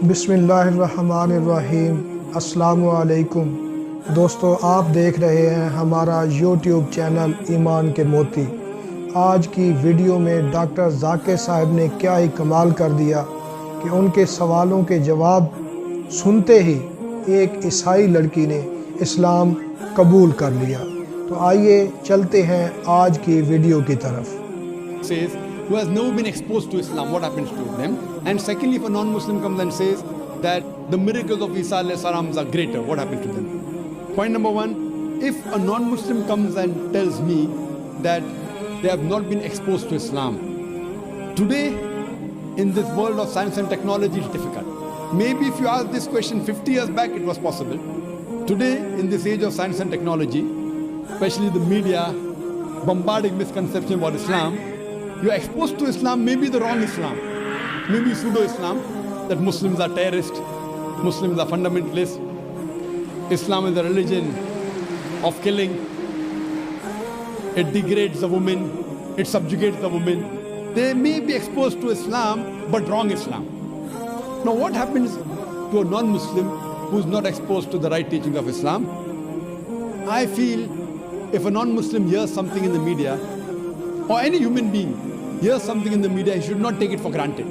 बिस्मिल्लाहिर्रहमानिर्रहीम। अस्सलामुअलैकुम दोस्तों, आप देख रहे हैं हमारा यूट्यूब चैनल ईमान के मोती। आज की वीडियो में डॉक्टर जाकिर साहब ने क्या ही कमाल कर दिया कि उनके सवालों के जवाब सुनते ही एक ईसाई लड़की ने इस्लाम कबूल कर लिया। तो आइए चलते हैं आज की वीडियो की तरफ। Says, who has never been exposed to Islam, what happens to them? And secondly, if a non-Muslim comes and says that the miracles of Isa alayhi salam are greater, what happens to them? Point number one, if a non-Muslim comes and tells me that they have not been exposed to Islam, today in this world of science and technology it's difficult. Maybe if you ask this question 50 years back it was possible. Today in this age of science and technology, especially the media bombarding misconception about Islam, you are exposed to Islam, maybe the wrong Islam, maybe pseudo-Islam, that Muslims are terrorists, Muslims are fundamentalists, Islam is a religion of killing, it degrades the woman, it subjugates the woman. They may be exposed to Islam, but wrong Islam. Now what happens to a non-Muslim who is not exposed to the right teaching of Islam? I feel if a non-Muslim hears something in the media, or any human being hears something in the media, he should not take it for granted.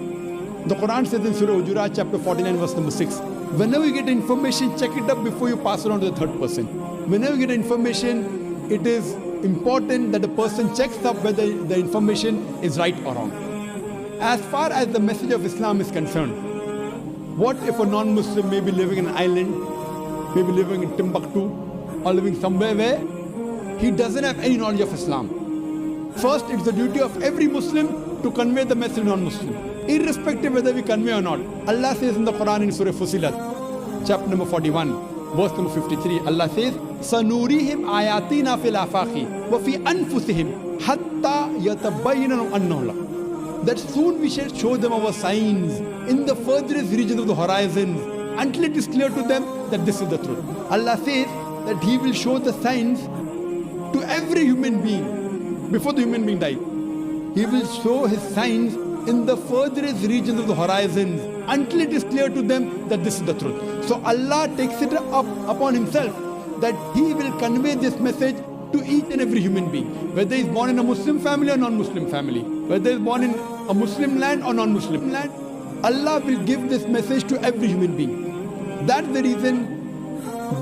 The Quran says in Surah Hujurat chapter 49 verse number 6, whenever you get information, check it up before you pass it on to the third person. Whenever you get information, it is important that the person checks up whether the information is right or wrong. As far as the message of Islam is concerned, what if a non-Muslim may be living in an island, maybe living in Timbuktu, or living somewhere where he doesn't have any knowledge of Islam? First, it's the duty of every Muslim to convey the message to non-Muslim, irrespective whether we convey or not. Allah says in the Quran in Surah Fusilat, chapter number 41, verse number 53, Allah says, "Sanurihim ayatina fil afaqi wa fi anfusihim hatta yatabayyana annahu." That soon we shall show them our signs in the furthest regions of the horizons until it is clear to them that this is the truth. Allah says that He will show the signs to every human being before the human being dies. He will show His signs in the furthest regions of the horizons until it is clear to them that this is the truth. So Allah takes it upon Himself that He will convey this message to each and every human being, whether he is born in a Muslim family or non-Muslim family, whether he is born in a Muslim land or non-Muslim land. Allah will give this message to every human being. That's the reason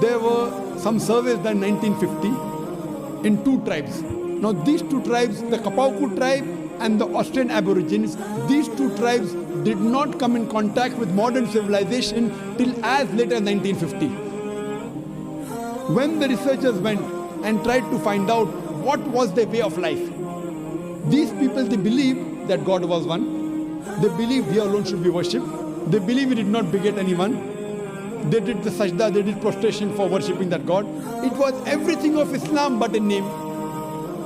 there were some surveys done in 1950 in two tribes. Now these two tribes, the Qabool tribe and the Australian Aborigines, these two tribes did not come in contact with modern civilization till as late as 1950. When the researchers went and tried to find out what was their way of life, these people, they believed that God was one. They believed He alone should be worshipped. They believed He did not beget anyone. They did the sajda, they did prostration for worshipping that God. It was everything of Islam but in name.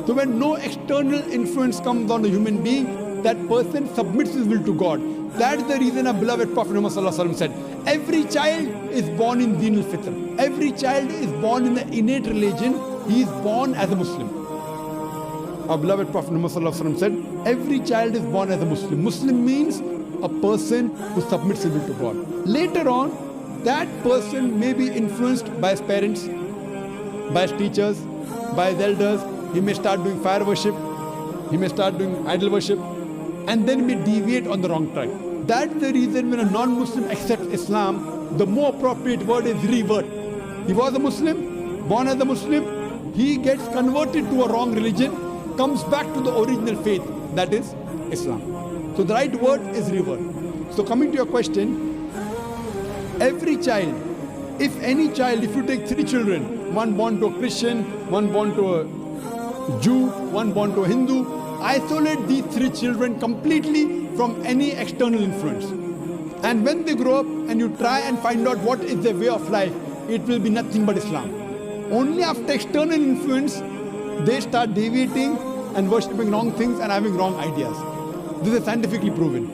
So when no external influence comes on a human being, that person submits his will to God. That's the reason our beloved Prophet Muhammad said, every child is born in Deen al-Fitr. Every child is born in the innate religion. He is born as a Muslim. Our beloved Prophet Muhammad said, every child is born as a Muslim. Muslim means a person who submits his will to God. Later on, that person may be influenced by his parents, by his teachers, by his elders. He may start doing fire worship, he may start doing idol worship, and then may deviate on the wrong track. That's the reason when a non-Muslim accepts Islam, the more appropriate word is revert. He was a Muslim, born as a Muslim, he gets converted to a wrong religion, comes back to the original faith, that is Islam. So the right word is revert. So coming to your question, every child, if any child, if you take three children, one born to a Christian, one born to a Jew, one born to a Hindu, isolate these three children completely from any external influence. And when they grow up and you try and find out what is their way of life, it will be nothing but Islam. Only after external influence, they start deviating and worshipping wrong things and having wrong ideas. This is scientifically proven.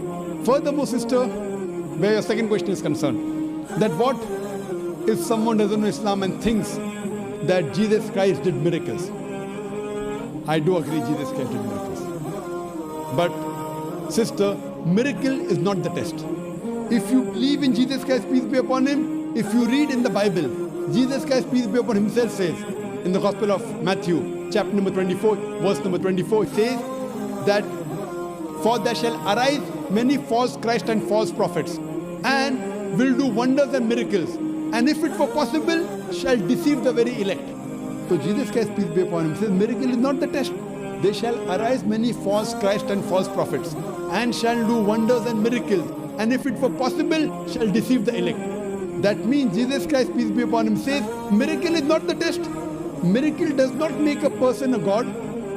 Furthermore, sister, where your second question is concerned, that what if someone doesn't know Islam and thinks that Jesus Christ did miracles? I do agree Jesus Christ did miracles. But sister, miracle is not the test. If you believe in Jesus Christ, peace be upon him, if you read in the Bible, Jesus Christ, peace be upon himself, says in the Gospel of Matthew, chapter number 24, verse number 24, it says that, for there shall arise many false Christ and false prophets, and will do wonders and miracles, and if it were possible, shall deceive the very elect. So Jesus Christ, peace be upon him, says miracle is not the test. There shall arise many false Christ and false prophets, and shall do wonders and miracles, and if it were possible, shall deceive the elect. That means Jesus Christ, peace be upon him, says miracle is not the test. Miracle does not make a person a god.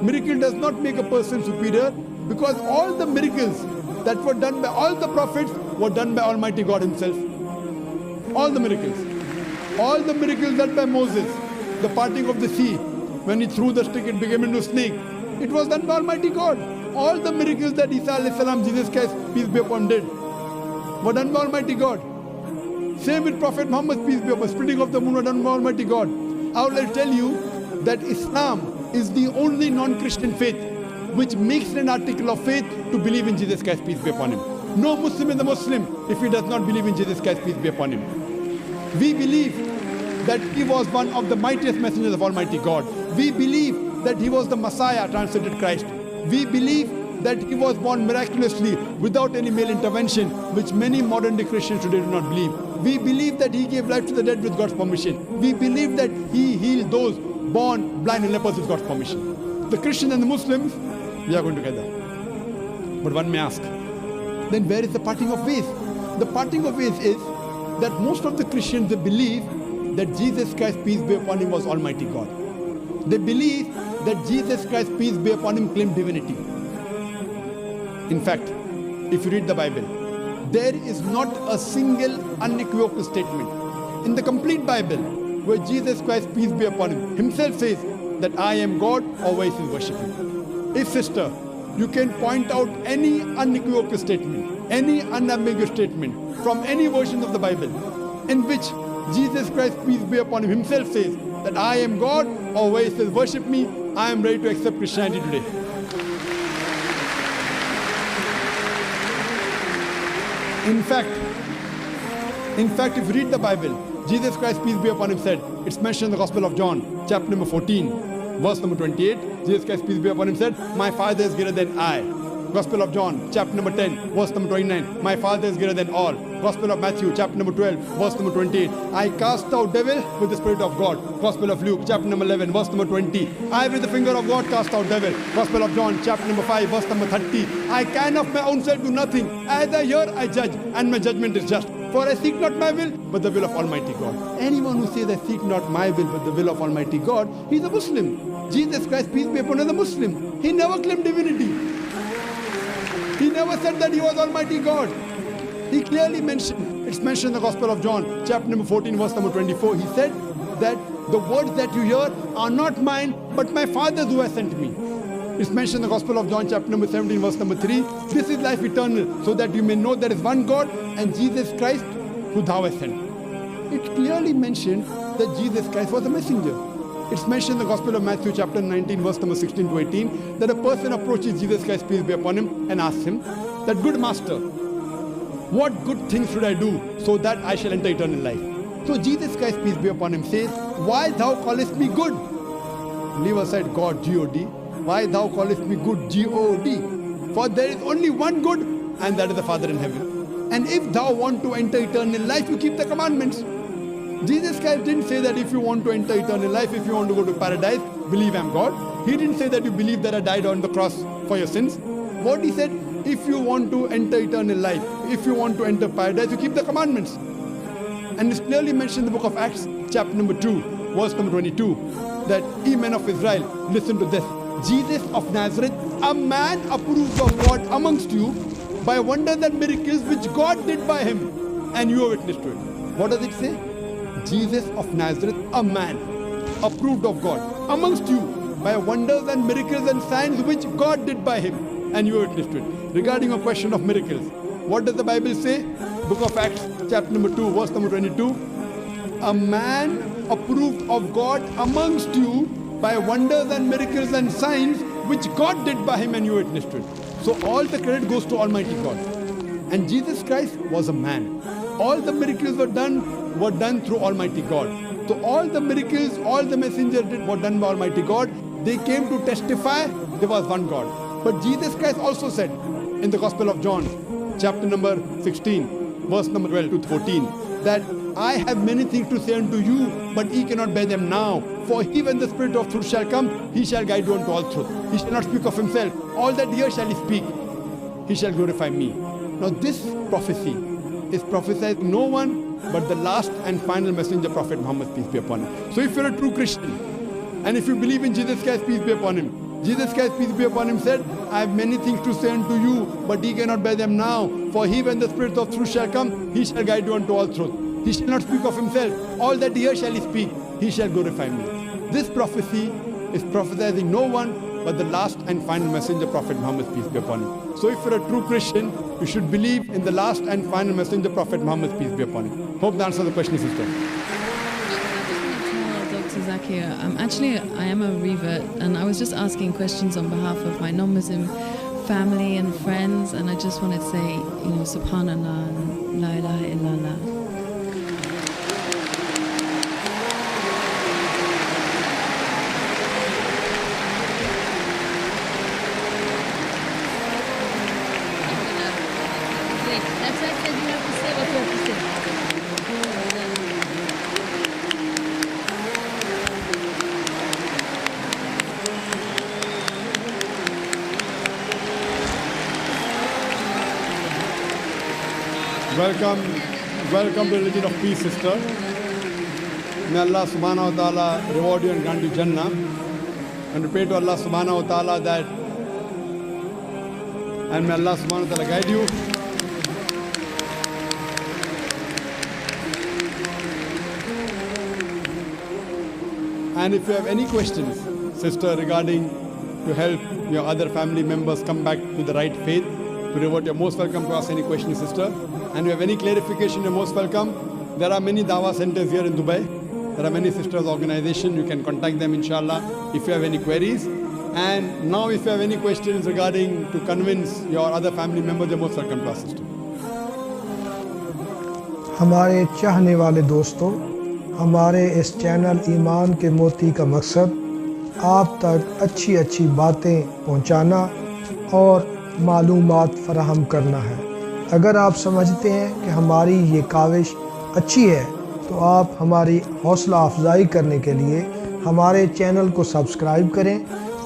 Miracle does not make a person superior, because all the miracles that were done by all the prophets were done by Almighty God himself. All the miracles. All the miracles done by Moses, the parting of the sea, when he threw the stick, it became into a snake. It was done by Almighty God. All the miracles that Isa alayhi salam, Jesus Christ, peace be upon him, did were done by Almighty God. Same with Prophet Muhammad, peace be upon him, splitting of the moon were done by Almighty God. I would like to tell you that Islam is the only non-Christian faith which makes an article of faith to believe in Jesus Christ, peace be upon him. No Muslim is a Muslim if he does not believe in Jesus Christ, peace be upon him. We believe that he was one of the mightiest messengers of Almighty God. We believe that he was the Messiah, translated Christ. We believe that he was born miraculously without any male intervention, which many modern day Christians today do not believe. We believe that he gave life to the dead with God's permission. We believe that he healed those born blind and lepers with God's permission. The Christians and the Muslims, we are going together. But one may ask, then where is the parting of ways? The parting of ways is that most of the Christians, they believe that Jesus Christ, peace be upon him, was Almighty God. They believe that Jesus Christ, peace be upon him, claimed divinity. In fact, if you read the Bible, there is not a single unequivocal statement in the complete Bible where Jesus Christ, peace be upon him, himself says that I am God, or where he is worshipping. If, sister, you can point out any unequivocal statement, any unambiguous statement from any version of the Bible in which Jesus Christ, peace be upon him, himself says that I am God, or where he says worship me, I am ready to accept Christianity today. In fact, if you read the Bible, Jesus Christ, peace be upon him, said, it's mentioned in the Gospel of John, chapter number 14, verse number 28, Jesus Christ, peace be upon him, said, my Father is greater than I. Gospel of John, chapter number 10, verse number 29, my Father is greater than all. Gospel of Matthew, chapter number 12, verse number 28, I cast out devil with the Spirit of God. Gospel of Luke, chapter number 11, verse number 20, I with the finger of God cast out devil. Gospel of John, chapter number 5, verse number 30, I can of my own self do nothing. As I hear, I judge, and my judgment is just. For I seek not my will, but the will of Almighty God. Anyone who says, I seek not my will, but the will of Almighty God, he is a Muslim. Jesus Christ, peace be upon him, is a Muslim. He never claimed divinity. He never said that he was Almighty God. He clearly mentioned, it's mentioned in the Gospel of John, chapter number 14, verse number 24. He said that the words that you hear are not mine, but my Father's who has sent me. It's mentioned in the Gospel of John, chapter number 17, verse number 3. This is life eternal, so that you may know there is one God and Jesus Christ who thou hast sent. It clearly mentioned that Jesus Christ was a messenger. It's mentioned in the Gospel of Matthew, chapter 19, verse number 16 to 18, that a person approaches Jesus Christ, peace be upon him, and asks him that, good master, what good things should I do so that I shall enter eternal life? So Jesus Christ, peace be upon him, says, why thou callest me good? Leave aside God, G-O-D. Why thou callest me good, G-O-D? For there is only one good, and that is the Father in heaven. And if thou want to enter eternal life, you keep the commandments. Jesus Christ didn't say that if you want to enter eternal life, if you want to go to paradise, believe I'm God. He didn't say that you believe that I died on the cross for your sins. What he said, if you want to enter eternal life, if you want to enter paradise, you keep the commandments. And it's clearly mentioned in the book of Acts, chapter number 2, verse number 22, that ye men of Israel, listen to this. Jesus of Nazareth, a man approved of God amongst you by wonders and miracles which God did by him, and you are witness to it. What does it say? Jesus of Nazareth, a man approved of God amongst you by wonders and miracles and signs which God did by him, and you are witness to it. Regarding a question of miracles, what does the Bible say? Book of Acts, chapter number 2, verse number 22. A man approved of God amongst you by wonders and miracles and signs which God did by him, and you witnessed to it. So all the credit goes to Almighty God. And Jesus Christ was a man. All the miracles were done through Almighty God. So all the miracles, all the messengers did were done by Almighty God. They came to testify there was one God. But Jesus Christ also said in the Gospel of John, chapter number 16, verse number 12 to 14, that I have many things to say unto you, but ye cannot bear them now. For he, when the Spirit of truth shall come, he shall guide you unto all truth. He shall not speak of himself. All that here shall he speak. He shall glorify me. Now this prophecy is prophesied no one but the last and final messenger, Prophet Muhammad, peace be upon him. So if you're a true Christian, and if you believe in Jesus Christ, peace be upon him, Jesus Christ, peace be upon him, said, I have many things to say unto you, but ye cannot bear them now. For he, when the Spirit of truth shall come, he shall guide you unto all truth. He shall not speak of himself. All that here shall he speak. He shall glorify me. This prophecy is prophesizing no one but the last and final messenger, Prophet Muhammad, peace be upon him. So if you're a true Christian, you should believe in the last and final messenger, Prophet Muhammad, peace be upon him. Hope that answers the question, sister. Dr. Zakir, I am a revert, and I was just asking questions on behalf of my non-Muslim family and friends, and I just wanted to say, Subhanallah and La ilaha illallah. That's why I said you have to say what you have to say. Welcome to the religion of peace, sister. May Allah subhanahu wa ta'ala reward you and grant you Jannah. And we pray to Allah subhanahu wa ta'ala that, and may Allah subhanahu wa ta'ala guide you. And if you have any questions, sister, regarding to help your other family members come back to the right faith, to revert, you're most welcome to ask any questions, sister. And if you have any clarification, you're most welcome. There are many Dawah centers here in Dubai. There are many sisters organizations. You can contact them, inshallah, if you have any queries. And now if you have any questions regarding to convince your other family members, you're most welcome to ask, sister. हमारे चाहने वाले दोस्तों, हमारे इस channel ईमान के मोती का मकसद आप तक अच्छी अच्छी बातें पहुंचाना और मालूमात फराहम करना है। अगर आप समझते हैं कि हमारी ये काविश अच्छी है तो आप हमारी हौसला अफजाई करने के लिए हमारे चैनल को सब्सक्राइब करें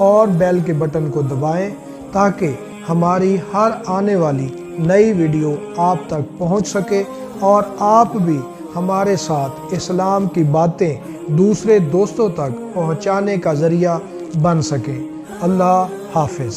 और बेल के बटन को दबाएं ताकि हमारी हर आने वाली नई वीडियो आप तक पहुंच सके और आप भी हमारे साथ इस्लाम की बातें दूसरे दोस्तों तक पहुंचाने का ज़रिया बन सके। अल्लाह हाफ़िज़।